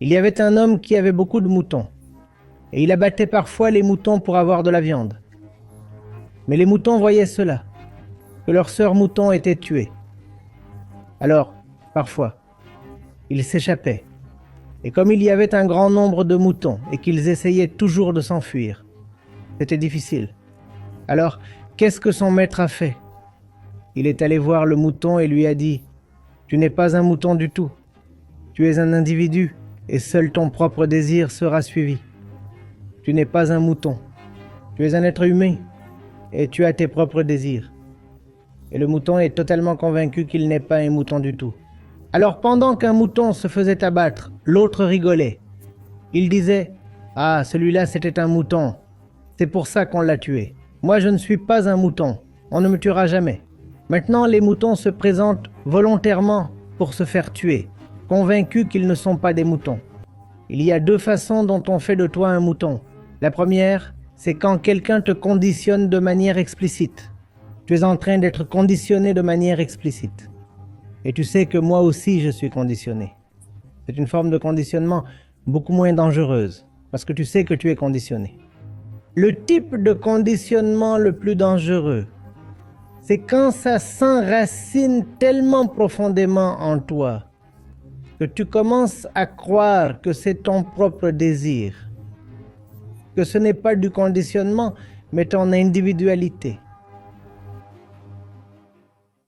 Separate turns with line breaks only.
Il y avait un homme qui avait beaucoup de moutons, et il abattait parfois les moutons pour avoir de la viande. Mais les moutons voyaient cela, que leurs sœurs moutons étaient tuées. Alors, parfois, ils s'échappaient, et comme il y avait un grand nombre de moutons et qu'ils essayaient toujours de s'enfuir, c'était difficile. Alors, qu'est-ce que son maître a fait? Il est allé voir le mouton et lui a dit « Tu n'es pas un mouton du tout. Tu es un individu et seul ton propre désir sera suivi. Tu n'es pas un mouton. Tu es un être humain et tu as tes propres désirs. » Et le mouton est totalement convaincu qu'il n'est pas un mouton du tout. Alors pendant qu'un mouton se faisait abattre, l'autre rigolait. Il disait « Ah, celui-là c'était un mouton. C'est pour ça qu'on l'a tué. Moi je ne suis pas un mouton. On ne me tuera jamais. » Maintenant les moutons se présentent volontairement pour se faire tuer, convaincus qu'ils ne sont pas des moutons. Il y a deux façons dont on fait de toi un mouton. La première, c'est quand quelqu'un te conditionne de manière explicite. Tu es en train d'être conditionné de manière explicite. Et tu sais que moi aussi je suis conditionné. C'est une forme de conditionnement beaucoup moins dangereuse, parce que tu sais que tu es conditionné. Le type de conditionnement le plus dangereux, c'est quand ça s'enracine tellement profondément en toi que tu commences à croire que c'est ton propre désir, que ce n'est pas du conditionnement, mais ton individualité.